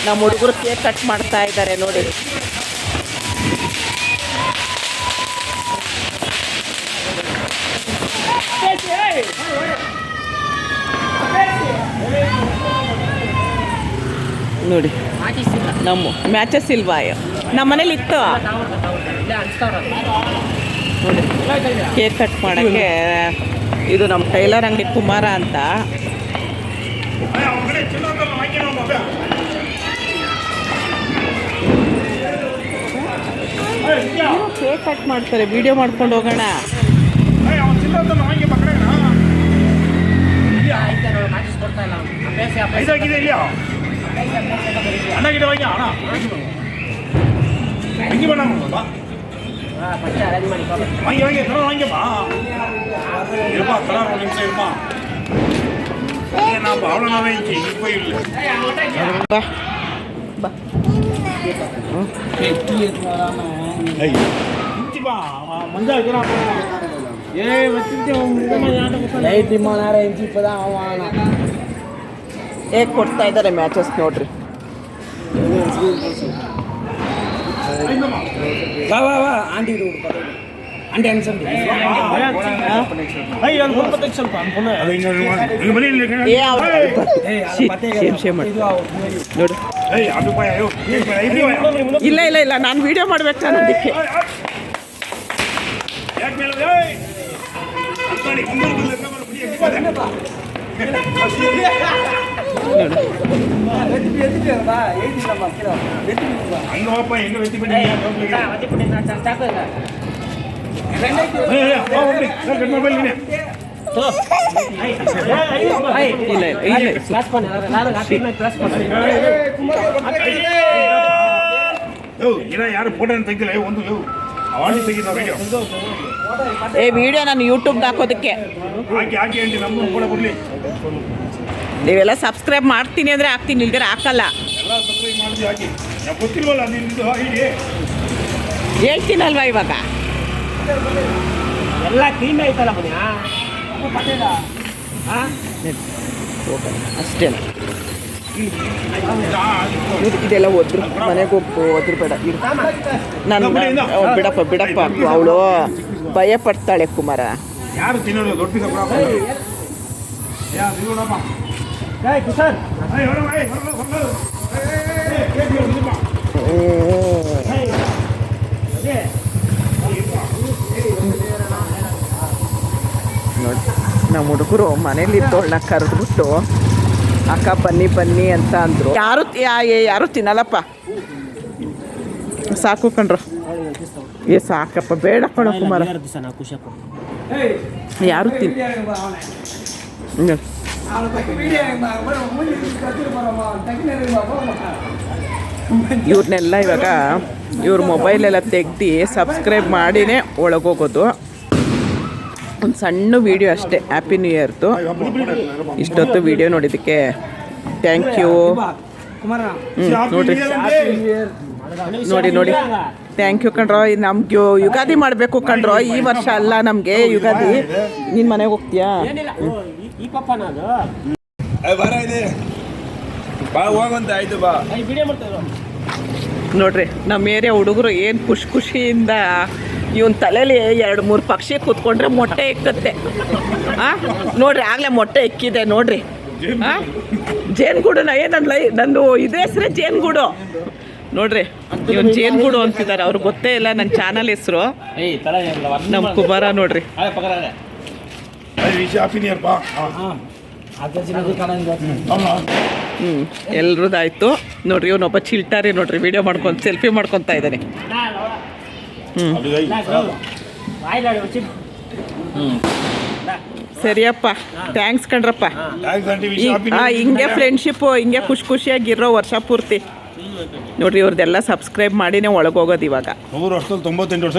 ನಮ್ಮ ಹುಡುಗರು cake cut ಮಾಡ್ತಾ ಇದ್ದಾರೆ ನೋಡಿ. ನೋಡಿ ನಮ್ಮ ಮ್ಯಾಚಸ್ ಇಲ್ವಾ? ನಮ್ಮ ಮನೇಲಿ ಇತ್ತು ನೋಡಿ. ಕೇಕ್ ಕಟ್ ಮಾಡೋಕ್ಕೆ ಇದು ನಮ್ಮ ಟೈಲರ್ ಅಂಗಡಿ ಕುಮಾರ ಅಂತ. ಕೇಕ್ ಕಟ್ ಮಾಡ್ತಾರೆ, ವಿಡಿಯೋ ಮಾಡ್ಕೊಂಡು ಹೋಗೋಣ. ಹೇಗೆ ಕೊಡ್ತಾ ಇದ್ದಾರೆ ಮ್ಯಾಚಸ್ ನೋಡ್ರಿ. ಇಲ್ಲ ಇಲ್ಲ ಇಲ್ಲ, ನಾನು ವಿಡಿಯೋ ಮಾಡ್ಬೇಕು ನಾನು ಅದಕ್ಕೆ. ಯಾರು ಫೋಟೋ ತೆಗ್ದಿಲ್ಲ ಒಂದು ವಿಡಿಯೋ ನಾನು ಯೂಟ್ಯೂಬ್ಗೆ ಹಾಕೋದಕ್ಕೆ. ನೀವೆಲ್ಲ ಸಬ್ಸ್ಕ್ರೈಬ್ ಮಾಡ್ತೀನಿ ಅಂದರೆ ಹಾಕ್ತೀನಿ, ಇಲ್ದಿರ ಹಾಕಲ್ಲ. ಹೇಳ್ತೀನಲ್ವಾ ಇವಾಗ ಎಲ್ಲ ಕ್ಲೀನ್ ಆಯ್ತಲ್ಲ ಅಷ್ಟೇ. ಇದೆಲ್ಲ ಒದ್ರು ಮನೆಗೆ ಹೋಗ್ತು, ಒದ್ರು ಬೇಡ ನಾನು ಬಿಡಪ್ಪ ಬಿಡಪ್ಪ. ಅವಳು ಭಯ ಪಡ್ತಾಳೆ ಕುಮಾರ. ಯಾರು ತಿನ್ನೋದು ದೊಡ್ಡ ನೋಡಿ ನಮ್ಮ ಹುಡುಗರು ಮನೇಲಿ ಇದ್ದವಳನ್ನ ಕರೆದ್ಬಿಟ್ಟು ಅಕ್ಕ ಬನ್ನಿ ಬನ್ನಿ ಅಂತ ಅಂದರು. ಯಾರು ತಿನ್ನಲ್ಲಪ್ಪ. ಸಾಕು ಕಣ್ರು. ಸಾಕಪ್ಪ, ಬೇಡ ಕಣ ಕುಮಾರ. ಯಾರು ಇವ್ರನ್ನೆಲ್ಲ ಇವಾಗ ಇವ್ರ ಮೊಬೈಲೆಲ್ಲ ತೆಗ್ದು ಸಬ್ಸ್ಕ್ರೈಬ್ ಮಾಡಿನೇ ಒಳಗೋಗೋದು. ಒಂದು ಸಣ್ಣ ವೀಡಿಯೋ ಅಷ್ಟೇ. ಹ್ಯಾಪಿ ನ್ಯೂ ಇಯರ್ದು. ಇಷ್ಟೊತ್ತು ವೀಡಿಯೋ ನೋಡಿದ್ದಕ್ಕೆ ಥ್ಯಾಂಕ್ ಯು. ನೋಡಿರಿ ನೋಡಿ ನೋಡಿ, ಥ್ಯಾಂಕ್ ಯು ಕಣ್ರೋ. ನಮ್ಗೆ ಯುಗಾದಿ ಮಾಡಬೇಕು ಕಣ್ರೋ, ಈ ವರ್ಷ ಅಲ್ಲ ನಮಗೆ ಯುಗಾದಿ. ನಿನ್ನ ಮನೆಗೆ ಹೋಗ್ತೀಯಾ? ನೋಡ್ರಿ ನಮ್ಮ ಏರಿಯಾ ಹುಡುಗರು ಏನು ಖುಷಿಯಿಂದ ಇವನ್ ತಲೆಯಲ್ಲಿ 2-3 ಪಕ್ಷಿ ಕೂತ್ಕೊಂಡ್ರೆ ಮೊಟ್ಟೆ ಇಕ್ಕತ್ತೆ. ನೋಡ್ರಿ ಆಗಲೇ ಮೊಟ್ಟೆ ಇಕ್ಕಿದೆ ನೋಡ್ರಿ. ಜೇನುಗೂಡುನ ನಂದು ಇದೇ ಹೆಸರೇ ಜೇನುಗೂಡು ನೋಡ್ರಿ. ಇವನ್ ಜೇನುಗೂಡು ಅಂತಿದ್ದಾರೆ, ಅವ್ರಿಗೆ ಗೊತ್ತೇ ಇಲ್ಲ ನನ್ನ ಚಾನಲ್ ಹೆಸರು. ನಮ್ಮ ಕುಮಾರ ನೋಡ್ರಿ. ಎಲ್ರದ್ದಾಯ್ತು ನೋಡ್ರಿ. ಇವನೊಬ್ಬ ಚಿಲ್ಟಾರಿ ನೋಡ್ರಿ, ವಿಡಿಯೋ ಮಾಡ್ಕೊಂಡು ಸೆಲ್ಫಿ ಮಾಡ್ಕೊತಾ ಇದ್ದಾನೆ. ಸರಿಯಪ್ಪ, ಥ್ಯಾಂಕ್ಸ್ ಕಣ್ರಪ್ಪ. ಹಿಂಗೆ ಫ್ರೆಂಡ್ಶಿಪ್ಪು ಹಿಂಗೆ ಖುಷಿಯಾಗಿರೋ ವರ್ಷ ಪೂರ್ತಿ ನೋಡ್ರಿ. ಇವ್ರದ್ದೆಲ್ಲ ಸಬ್ಸ್ಕ್ರೈಬ್ ಮಾಡಿನೇ ಒಳಗೋಗೋದು ಇವಾಗ. 98 ವರ್ಷ